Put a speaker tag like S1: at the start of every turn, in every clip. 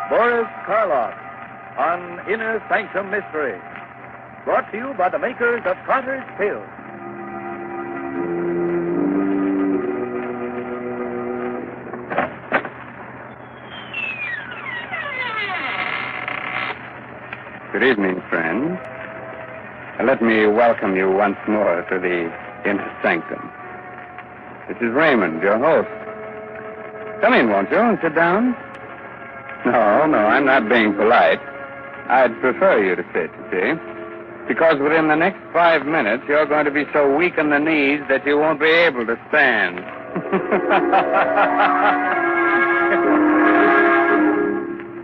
S1: Boris Karloff on Inner Sanctum Mystery. Brought to you by the makers of Trotter's Pills.
S2: Good evening, friends. Let me welcome you once more to the Inner Sanctum. This is Raymond, your host. Come in, won't you, and sit down? No, I'm not being polite. I'd prefer you to sit, you see, because within the next 5 minutes, you're going to be so weak in the knees that you won't be able to stand.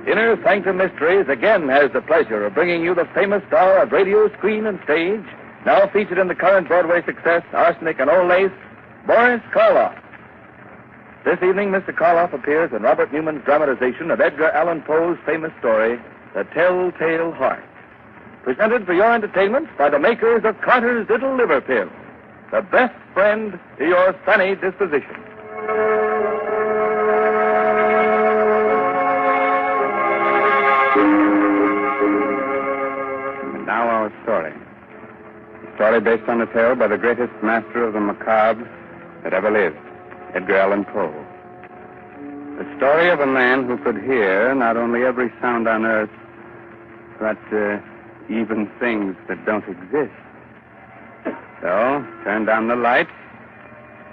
S1: Inner Sanctum Mysteries again has the pleasure of bringing you the famous star of radio, screen, and stage, now featured in the current Broadway success, Arsenic and Old Lace, Boris Karloff. This evening, Mr. Karloff appears in Robert Newman's dramatization of Edgar Allan Poe's famous story, The Telltale Heart. Presented for your entertainment by the makers of Carter's Little Liver Pill, the best friend to your sunny disposition.
S2: And now our story. A story based on a tale by the greatest master of the macabre that ever lived, Edgar Allan Poe. The story of a man who could hear not only every sound on earth, but even things that don't exist. So, turn down the lights,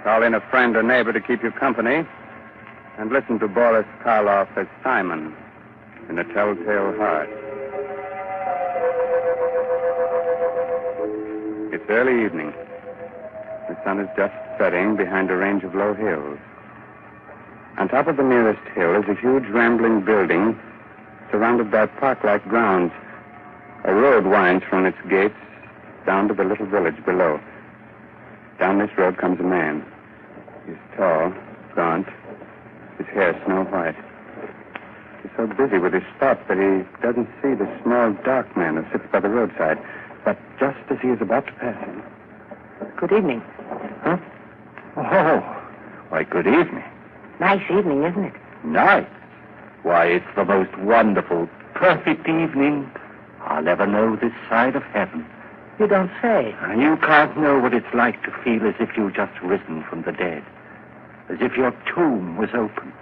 S2: call in a friend or neighbor to keep you company, and listen to Boris Karloff as Simon in The Telltale Heart. It's early evening. The sun is just setting behind a range of low hills. On top of the nearest hill is a huge rambling building surrounded by park-like grounds. A road winds from its gates down to the little village below. Down this road comes a man. He's tall, gaunt, his hair snow white. He's so busy with his thoughts that he doesn't see the small, dark man who sits by the roadside. But just as he is about to pass him...
S3: Good evening.
S2: Huh? Oh, why, good evening.
S3: Nice evening, isn't it?
S2: Nice? Why, it's the most wonderful, perfect evening I'll ever know this side of heaven.
S3: You don't say.
S2: You can't know what it's like to feel as if you've just risen from the dead. As if your tomb was opened,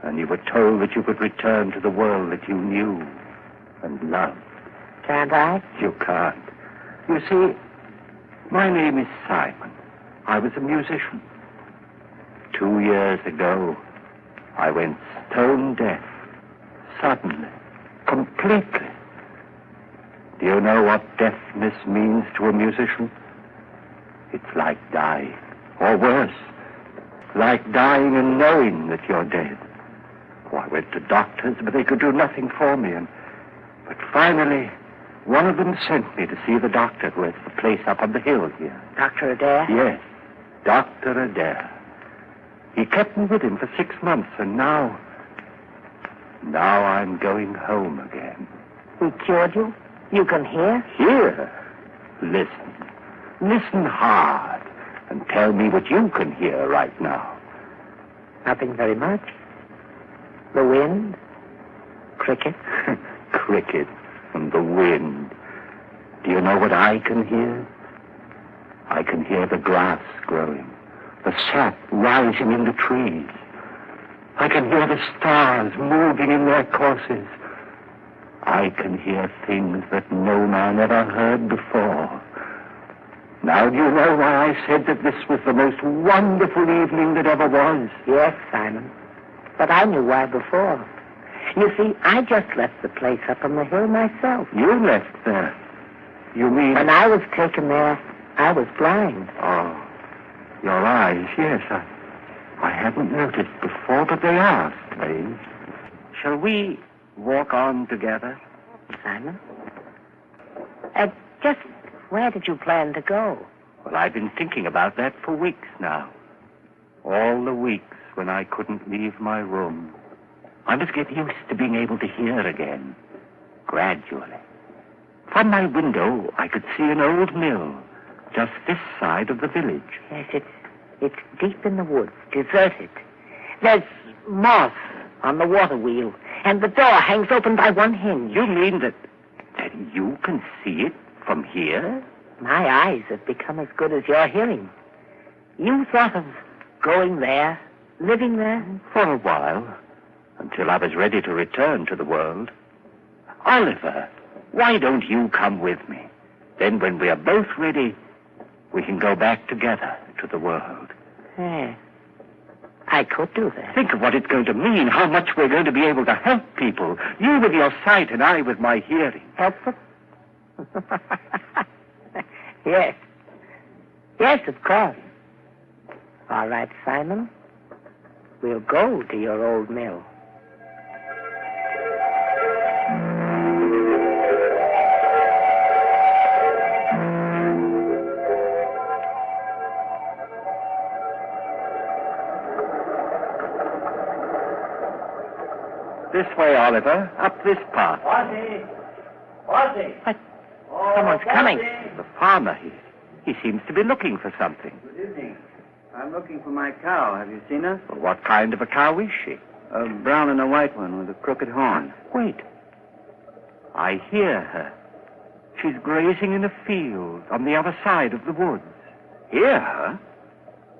S2: and you were told that you could return to the world that you knew and loved.
S3: Can't I?
S2: You can't. You see, my name is Simon. I was a musician. 2 years ago, I went stone deaf. Suddenly. Completely. Do you know what deafness means to a musician? It's like dying. Or worse. Like dying and knowing that you're dead. Oh, I went to doctors, but they could do nothing for me. But finally, one of them sent me to see the doctor who has the place up on the hill here.
S3: Dr. Adair?
S2: Yes, Dr. Adair. He kept me with him for 6 months, and now I'm going home again.
S3: He cured you? You can hear?
S2: Hear? Listen. Listen hard, and tell me what you can hear right now.
S3: Nothing very much. The wind? Crickets?
S2: Crickets and the wind. Do you know what I can hear? I can hear the grass growing, the sap rising in the trees. I can hear the stars moving in their courses. I can hear things that no man ever heard before. Now do you know why I said that this was the most wonderful evening that ever was?
S3: Yes, Simon. But I knew why before. You see, I just left the place up on the hill myself.
S2: You left there? You mean...
S3: When I was taken there, I was blind.
S2: Oh, your eyes, yes. I hadn't noticed before, but they are strange. Shall we walk on together?
S3: Simon? Just where did you plan to go?
S2: Well, I've been thinking about that for weeks now. All the weeks when I couldn't leave my room. I must get used to being able to hear again, gradually. From my window, I could see an old mill, just this side of the village.
S3: Yes, it's deep in the woods, deserted. There's moss on the water wheel, And the door hangs open by one hinge.
S2: You mean that you can see it from here?
S3: My eyes have become as good as your hearing. You thought of going there, living there?
S2: For a while, until I was ready to return to the world. Oliver, why don't you come with me? Then when we are both ready, we can go back together to the world.
S3: Yeah, I could do that.
S2: Think of what it's going to mean, how much we're going to be able to help people. You with your sight and I with my hearing.
S3: Help them? Yes. Yes, of course. All right, Simon. We'll go to your old mill.
S2: This way, Oliver. Up this path.
S4: Ozzy!
S3: Someone's coming.
S2: The farmer, he seems to be looking for something.
S4: Good evening. I'm looking for my cow. Have you seen her?
S2: Well, what kind of a cow is she?
S4: A brown and a white one with a crooked horn.
S2: Wait. I hear her. She's grazing in a field on the other side of the woods.
S4: Hear her?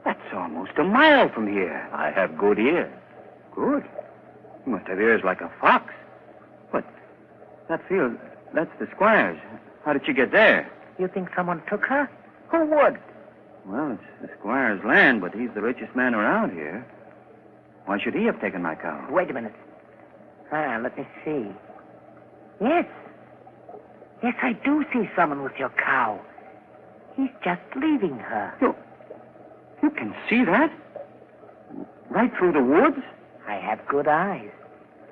S4: That's almost a mile from here.
S2: I have good ears.
S4: Good. You must have ears like a fox. But that field, that's the squire's. How did you get there?
S3: You think someone took her? Who would?
S4: Well, it's the squire's land, but he's the richest man around here. Why should he have taken my cow?
S3: Wait a minute. Let me see. Yes. Yes, I do see someone with your cow. He's just leaving her.
S4: You can see that? Right through the woods?
S3: I have good eyes.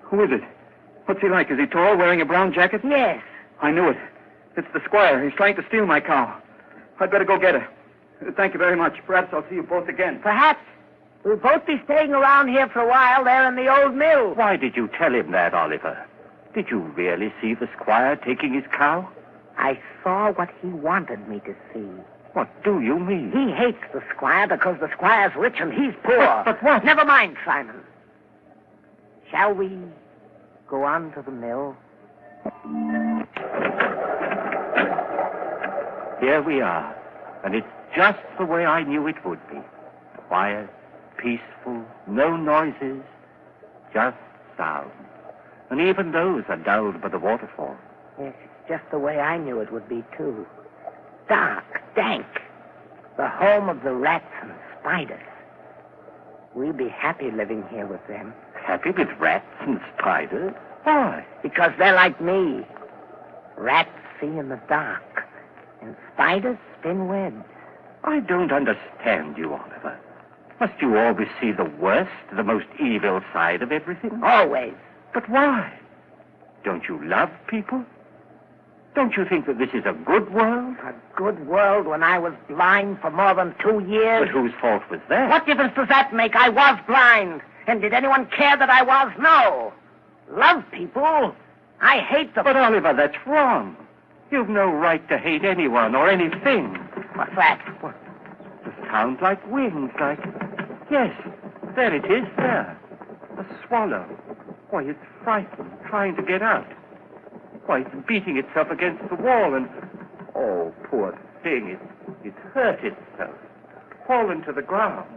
S4: Who is it? What's he like? Is he tall, wearing a brown jacket?
S3: Yes.
S4: I knew it. It's the squire. He's trying to steal my cow. I'd better go get her. Thank you very much. Perhaps I'll see you both again.
S3: Perhaps. We'll both be staying around here for a while there in the old mill.
S2: Why did you tell him that, Oliver? Did you really see the squire taking his cow?
S3: I saw what he wanted me to see.
S2: What do you mean?
S3: He hates the squire because the squire's rich and he's poor.
S2: But what?
S3: Never mind, Simon. Shall we go on to the mill?
S2: Here we are. And it's just the way I knew it would be. Quiet, peaceful, no noises, just sound. And even those are dulled by the waterfall.
S3: Yes, it's just the way I knew it would be, too. Dark, dank. The home of the rats and spiders. We'll be happy living here with them.
S2: Happy with rats and spiders? Why?
S3: Because they're like me. Rats see in the dark, and spiders spin webs.
S2: I don't understand you, Oliver. Must you always see the worst, the most evil side of everything?
S3: Always.
S2: But why? Don't you love people? Don't you think that this is a good world?
S3: A good world when I was blind for more than 2 years.
S2: But whose fault was that?
S3: What difference does that make? I was blind. And did anyone care that I was? No. Love people. I hate them.
S2: But, Oliver, that's wrong. You've no right to hate anyone or anything.
S3: What's that?
S2: What? It sounds like wings, like... Yes, there it is, there. A swallow. Why, it's frightened, trying to get out. Why, it's beating itself against the wall and... Oh, poor thing, it's hurt itself. Fallen to the ground.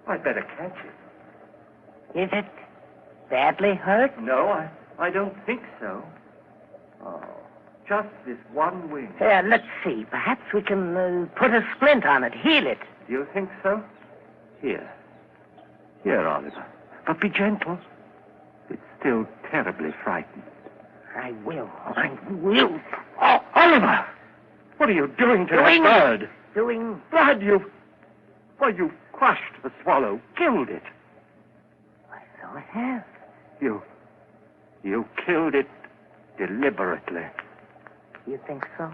S2: I'd better catch it.
S3: Is it badly hurt?
S2: No, I don't think so. Oh, just this one wing.
S3: Here, let's see. Perhaps we can put a splint on it, heal it.
S2: Do you think so? Here, Oliver. But be gentle. It's still terribly frightened.
S3: I will. Oh,
S2: Oliver! What are you doing to that bird?
S3: Doing...
S2: Blood, you've crushed the swallow, killed it.
S3: So I have.
S2: You killed it deliberately.
S3: You think so?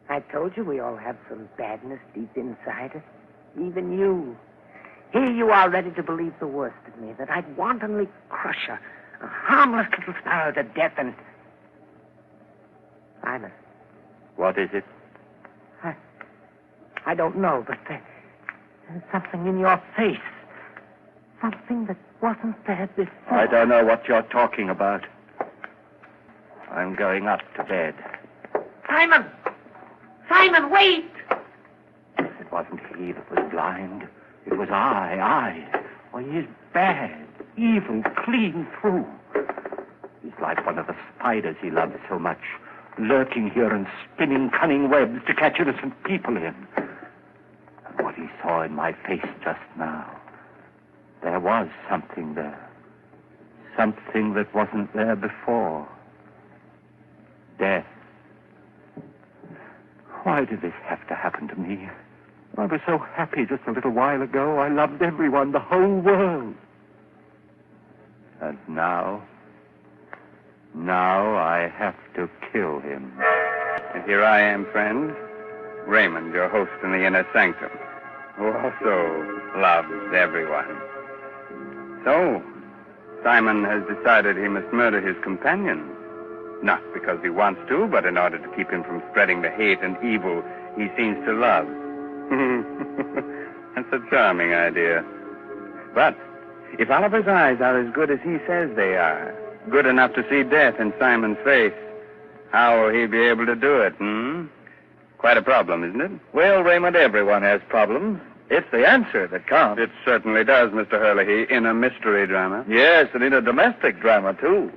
S3: I told you we all have some badness deep inside us. Even you. Here you are ready to believe the worst of me, that I'd wantonly crush a harmless little sparrow to death and... Simon.
S2: What is it?
S3: I don't know, but there's something in your face. something that wasn't there before.
S2: I don't know what you're talking about. I'm going up to bed.
S3: Simon! Simon, wait!
S2: It wasn't he that was blind. It was I. Oh, he's bad, evil, clean through. He's like one of the spiders he loves so much, lurking here and spinning cunning webs to catch innocent people in. And what he saw in my face just now, there was something there. Something that wasn't there before. Death. Why did this have to happen to me? I was so happy just a little while ago. I loved everyone, the whole world. And now I have to kill him.
S5: And here I am, friend, Raymond, your host in the Inner Sanctum, who also loves everyone. So, Simon has decided he must murder his companion. Not because he wants to, but in order to keep him from spreading the hate and evil he seems to love. That's a charming idea. But if Oliver's eyes are as good as he says they are, good enough to see death in Simon's face, how will he be able to do it, Quite a problem, isn't it?
S1: Well, Raymond, everyone has problems. It's the answer that counts.
S5: It certainly does, Mr. Hurley, in a mystery drama.
S1: Yes, and in a domestic drama, too.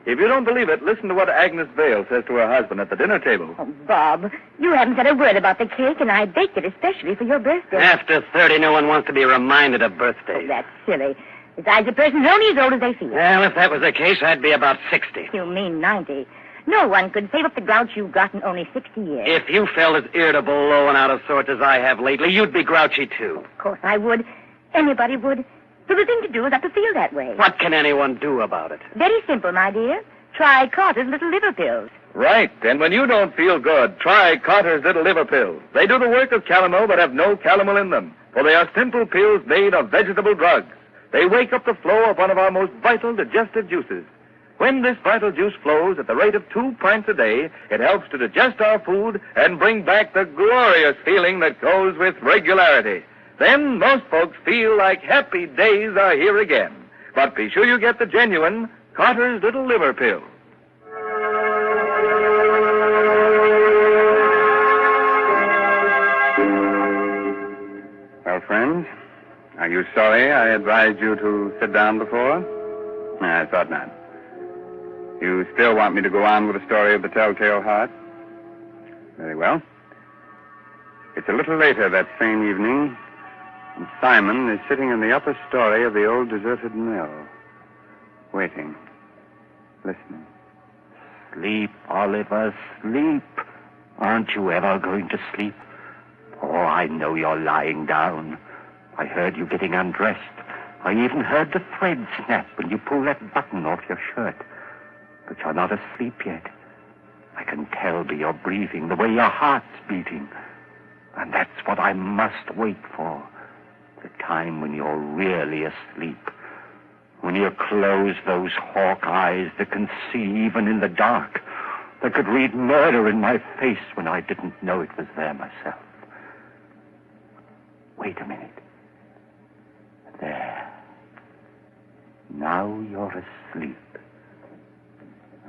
S1: If you don't believe it, listen to what Agnes Vale says to her husband at the dinner table.
S6: Oh, Bob, you haven't said a word about the cake, and I baked it especially for your birthday.
S7: After 30, no one wants to be reminded of birthdays.
S6: Oh, that's silly. Besides, a person's only as old as they feel.
S7: Well, if that was the case, I'd be about 60.
S6: You mean 90. No one could save up the grouch you've got in only 60 years.
S7: If you felt as irritable, low, and out of sorts as I have lately, you'd be grouchy, too.
S6: Of course I would. Anybody would. So the thing to do is not to feel that way.
S7: What can anyone do about it?
S6: Very simple, my dear. Try Carter's Little Liver Pills.
S1: Right, and when you don't feel good, try Carter's Little Liver Pills. They do the work of calomel but have no calomel in them, for they are simple pills made of vegetable drugs. They wake up the flow of one of our most vital digestive juices. When this vital juice flows at the rate of 2 pints a day, it helps to digest our food and bring back the glorious feeling that goes with regularity. Then most folks feel like happy days are here again. But be sure you get the genuine Carter's Little Liver Pill.
S5: Well, friends, are you sorry I advised you to sit down before? I thought not. You still want me to go on with the story of the Telltale Heart? Very well. It's a little later that same evening, and Simon is sitting in the upper story of the old deserted mill, waiting, listening.
S2: Sleep, Oliver, sleep. Aren't you ever going to sleep? Oh, I know you're lying down. I heard you getting undressed. I even heard the thread snap when you pulled that button off your shirt. But you're not asleep yet. I can tell by your breathing, the way your heart's beating. And that's what I must wait for. The time when you're really asleep. When you close those hawk eyes that can see even in the dark. That could read murder in my face when I didn't know it was there myself. Wait a minute. There. Now you're asleep.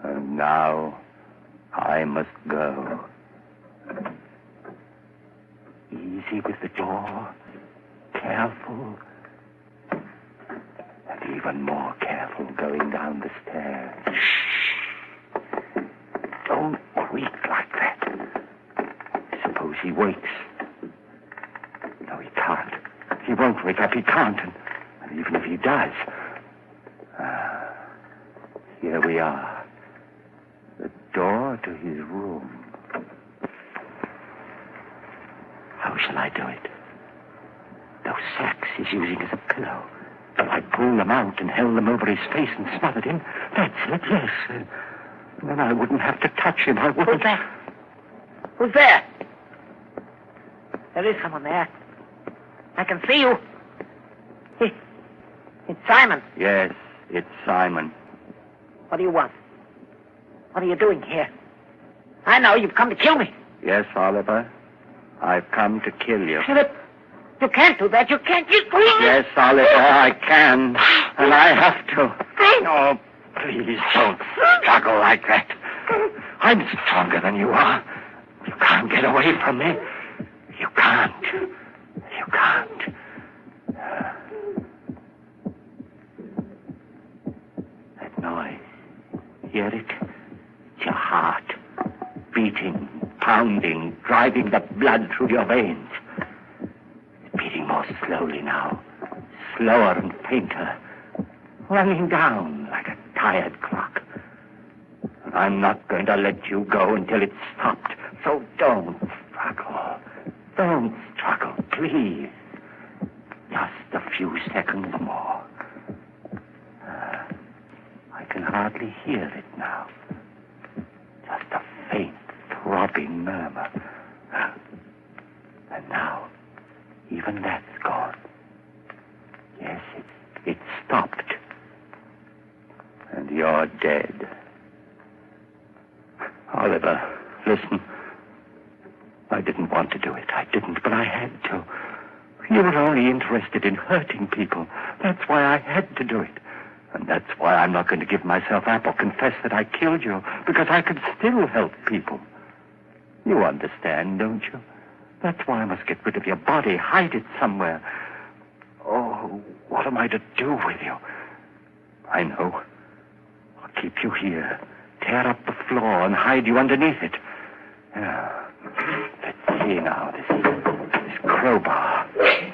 S2: And now I must go. Easy with the door. Careful. And even more careful going down the stairs. Shh. Don't creak like that. Suppose he wakes. No, he can't. He won't wake up. He can't. And even if he does... here we are. The door to his room. How shall I do it? Those sacks he's using as a pillow. If I pull them out and held them over his face and smothered him, that's it, yes. Then I wouldn't have to touch him. I wouldn't.
S3: Who's that? Who's there? There is someone there. I can see you. It's Simon.
S2: Yes, it's Simon.
S3: What do you want? What are you doing here? I know you've come to kill me.
S2: Yes, Oliver. I've come to kill you.
S3: Philip, You can't do that. You can't.
S2: Yes, Oliver, I can. And I have to. Oh, please don't struggle like that. I'm stronger than you are. You can't get away from me. You can't. You can't. That noise. Hear it? It's your heart. Beating, pounding, driving the blood through your veins. It's beating more slowly now. Slower and fainter. Running down like a tired clock. And I'm not going to let you go until it's stopped. So don't struggle. Don't struggle, please. Just a few seconds more. I can hardly hear it now. Just a faint, throbbing murmur. And now, even that's gone. Yes, it stopped. And you're dead. Oliver, listen. I didn't want to do it. I didn't, but I had to. You were only interested in hurting people. That's why I had to do it. And that's why I'm not going to give myself up or confess that I killed you, because I could still help people. You understand, don't you? That's why I must get rid of your body, hide it somewhere. Oh, what am I to do with you? I know. I'll keep you here, tear up the floor and hide you underneath it. Let's see now, this crowbar. Board.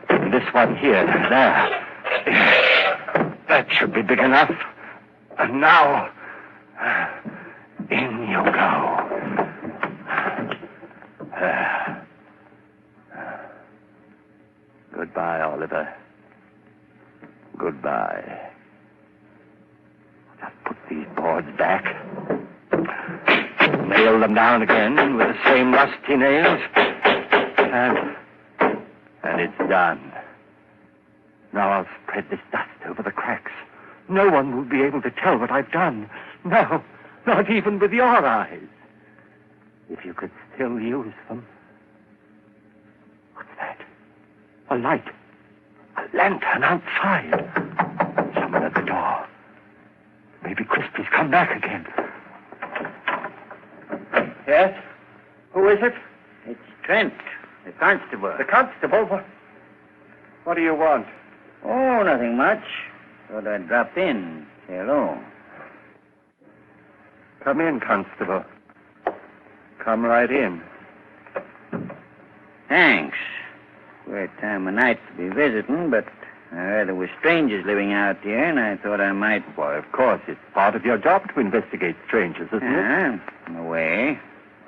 S2: And this one here, there. That should be big enough. And now, in you go. Goodbye, Oliver. Goodbye. Just put these boards back. Nail them down again with the same rusty nails. And it's done. Now I'll spread this dust over the cracks. No one will be able to tell what I've done. No, not even with your eyes. If you could still use them. What's that? A light. A lantern outside. Someone at the door. Maybe Crispy's come back again. Yes? Who is it?
S3: It's Trent, the constable.
S2: The constable? What do you want?
S3: Oh, nothing much. Thought I'd drop in. Say hello.
S2: Come in, constable. Come right in.
S3: Thanks. Queer time of night to be visiting, but I heard there were strangers living out here, and I thought I might...
S2: Why, of course. It's part of your job to investigate strangers, isn't it?
S3: In a way.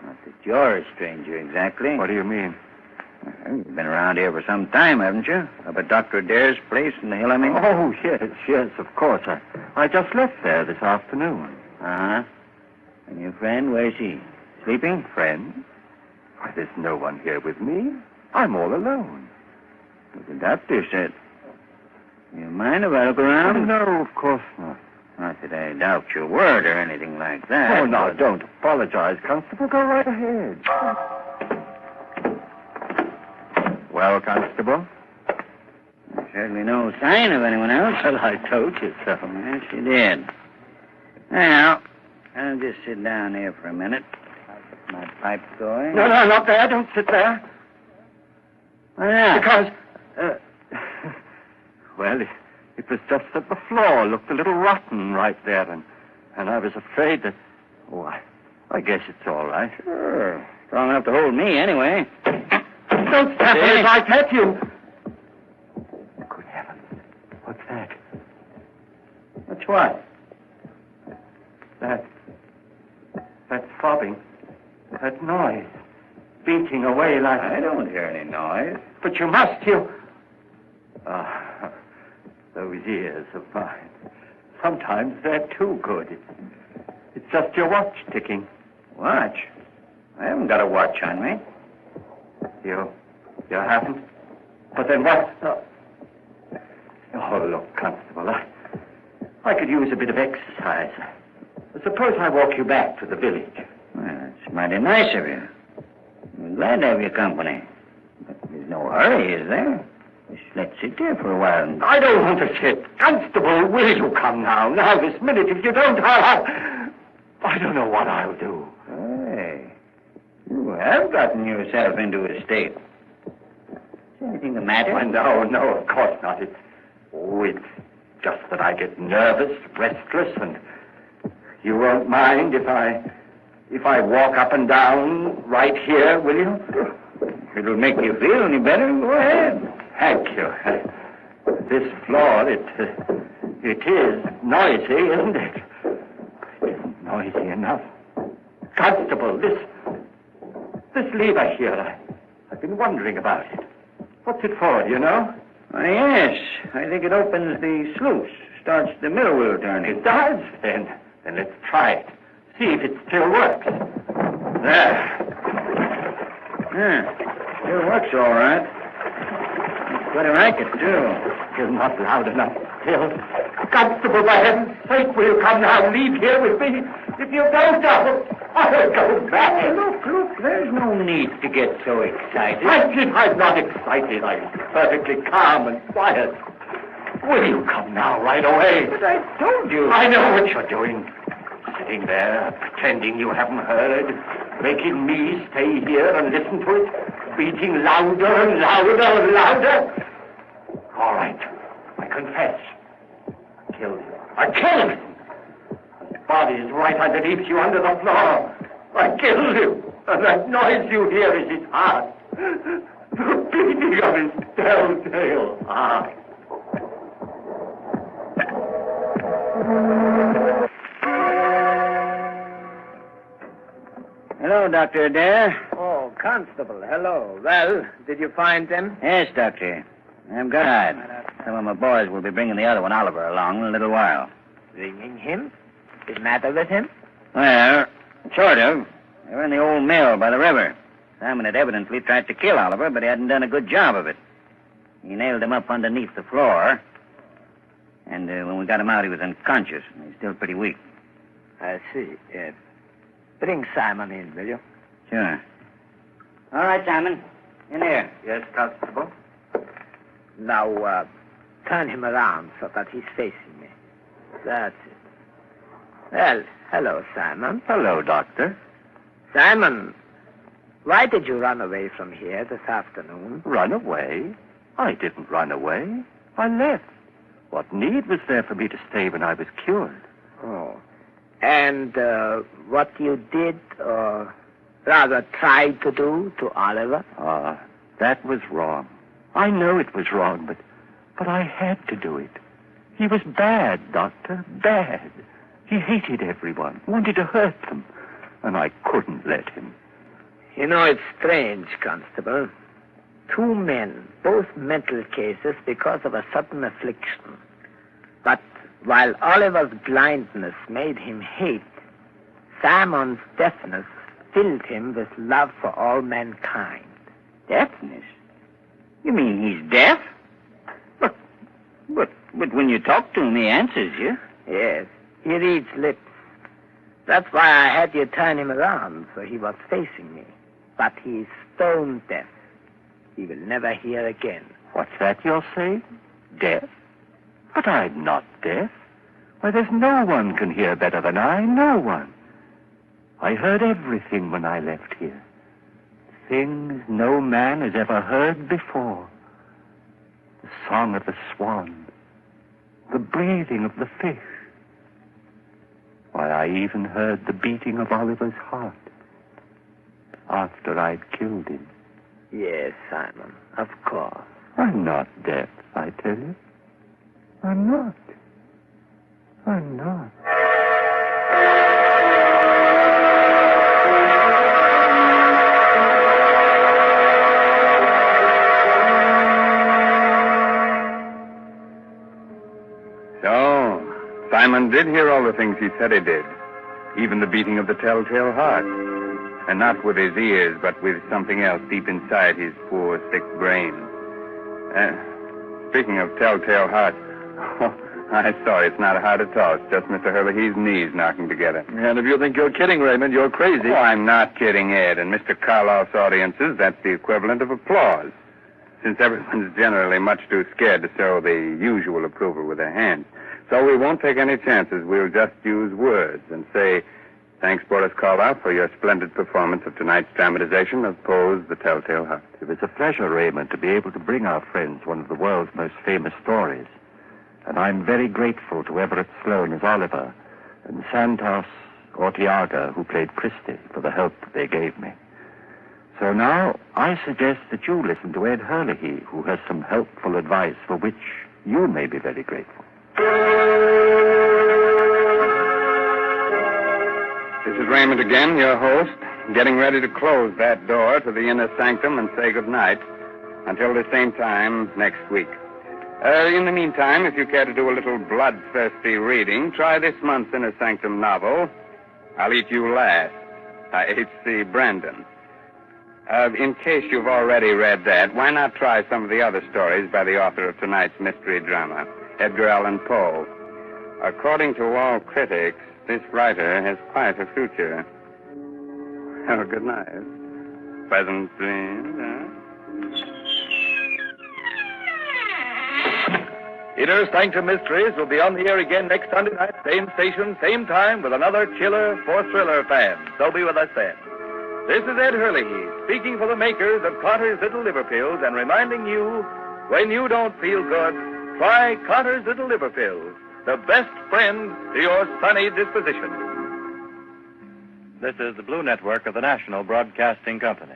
S3: Not that you're a stranger, exactly.
S2: What do you mean?
S3: Well, you've been around here for some time, haven't you? Up at Dr. Adair's place in the hill, I mean?
S2: Oh, yes, of course. I just left there this afternoon.
S3: Uh-huh. And your friend, where's he? Sleeping?
S2: Friend? Why, there's no one here with me. I'm all alone.
S3: But the doctor said... You mind if I look around?
S2: Oh, no, of course not.
S3: Not that I doubt your word or anything like that.
S2: Oh, no, don't apologize, Constable. Go right ahead. Well, Constable?
S3: There's certainly no sign of anyone else.
S2: Well, I told you so.
S3: Yes, you did. Now, I'll just sit down here for a minute. I'll get my pipe going.
S2: No, not there. Don't sit there.
S3: Why not?
S2: Because, well, it was just that the floor looked a little rotten right there, and I was afraid that... Oh, I guess it's all right.
S3: Sure. Strong enough to hold me, anyway.
S2: Don't step in if I pet you. Good heavens. What's that?
S3: What's what?
S2: That's throbbing. That noise. Beating away like...
S3: I don't hear any noise.
S2: But you must, you... Those ears of mine. Sometimes they're too good. It's just your watch ticking.
S3: Watch? I haven't got a watch on me.
S2: You haven't? But then what? Oh, look, Constable, I could use a bit of exercise. Suppose I walk you back to the village.
S3: Well, it's mighty nice of you. I'm glad to have your company.
S2: hurry, is there? Just let's sit there for a while.
S8: I don't want to sit. Constable, will you come now? Now, this minute. If you don't, I don't know what I'll do.
S2: Hey, you have gotten yourself into a state. Is anything the matter?
S8: No, of course not. It's just that I get nervous, restless, and you won't mind if I walk up and down right here, will you?
S2: It'll make you feel any better. Go ahead.
S8: Thank you. This floor, it is noisy, isn't it? It isn't noisy enough. Constable, this lever here, I've been wondering about it. What's it for, do you know?
S2: Oh, yes. I think it opens the sluice, starts the mill wheel turning.
S8: It does? Then let's try it. See if it still works. There.
S2: Yeah, still works all right. Quite a racket, too.
S8: You're not loud enough still. Constable, for heaven's sake, will you come now and leave here with me? If you don't, I'll go back.
S2: Look, there's no need to get so excited.
S8: I'm not excited. I'm perfectly calm and quiet. Will you come now, right away?
S2: But I told you.
S8: I know what you're doing. Sitting there, pretending you haven't heard, making me stay here and listen to it, beating louder and louder and louder. All right, I confess. I killed him. I killed him. His body is right underneath you under the floor. I killed him. And that noise you hear is his heart. The beating of his telltale heart.
S2: Hello, Dr. Adair.
S3: Oh, Constable, hello. Well, did you find them?
S2: Yes, Doctor. I'm glad. Some of my boys will be bringing the other one, Oliver, along in a little while.
S3: Bringing him? What's the matter with him?
S2: Well, sort of. They were in the old mill by the river. Simon had evidently tried to kill Oliver, but he hadn't done a good job of it. He nailed him up underneath the floor. And when we got him out, he was unconscious. And he's still pretty weak.
S3: I see. Bring Simon in, will you?
S2: Sure. All right, Simon. In here.
S8: Yes, Constable?
S3: Now, turn him around so that he's facing me. That's it. Well, hello, Simon.
S8: Hello, Doctor.
S3: Simon, why did you run away from here this afternoon?
S8: Run away? I didn't run away. I left. What need was there for me to stay when I was cured?
S3: Oh. And what you did, or rather tried to do to Oliver?
S8: That was wrong. I know it was wrong, but I had to do it. He was bad, Doctor, bad. He hated everyone, wanted to hurt them, and I couldn't let him.
S3: You know, it's strange, Constable. 2 men, both mental cases because of a sudden affliction. But while Oliver's blindness made him hate, Simon's deafness filled him with love for all mankind.
S2: Deafness? You mean he's deaf? But when you talk to him, he answers you.
S3: Yes, he reads lips. That's why I had you turn him around, so he was facing me. But he's stone deaf. He will never hear again.
S8: What's that you're saying? Deaf? But I'm not deaf. Why, there's no one can hear better than I, no one. I heard everything when I left here. Things no man has ever heard before. The song of the swan, the breathing of the fish. Why, I even heard the beating of Oliver's heart after I'd killed him.
S3: Yes, Simon, of course.
S8: I'm not deaf, I tell you. I'm not. I'm not.
S5: So, Simon did hear all the things he said he did, even the beating of the telltale heart. And not with his ears, but with something else deep inside his poor, sick brain. Speaking of telltale heart, I'm sorry, it's not a heart at all. It's just Mr. Herlihy's knees knocking together.
S1: And if you think you're kidding, Raymond, you're crazy.
S5: Oh, I'm not kidding, Ed. In Mr. Karloff's audiences, that's the equivalent of applause. since everyone's generally much too scared to show the usual approval with their hands. So we won't take any chances. We'll just use words and say, thanks, Boris Karloff, for your splendid performance of tonight's dramatization of Poe's The Telltale Heart.
S2: It was a pleasure, Raymond, to be able to bring our friends one of the world's most famous stories. And I'm very grateful to Everett Sloane as Oliver and Santos Ortiaga, who played Christie, for the help that they gave me. So now, I suggest that you listen to Ed Hurley, who has some helpful advice for which you may be very grateful.
S5: This is Raymond again, your host, getting ready to close that door to the Inner Sanctum and say goodnight until the same time next week. In the meantime, if you care to do a little bloodthirsty reading, try this month's Inner Sanctum novel, I'll Eat You Last, by H.C. Brandon. In case you've already read that, why not try some of the other stories by the author of tonight's mystery drama, Edgar Allan Poe? According to all critics, this writer has quite a future. Oh, good night. Pleasant dreams,
S1: Inner Sanctum Mysteries will be on the air again next Sunday night, same station, same time, with another killer for thriller fans. So be with us then. This is Ed Hurley, speaking for the makers of Carter's Little Liver Pills and reminding you, when you don't feel good, try Carter's Little Liver Pills, the best friend to your sunny disposition.
S9: This is the Blue Network of the National Broadcasting Company.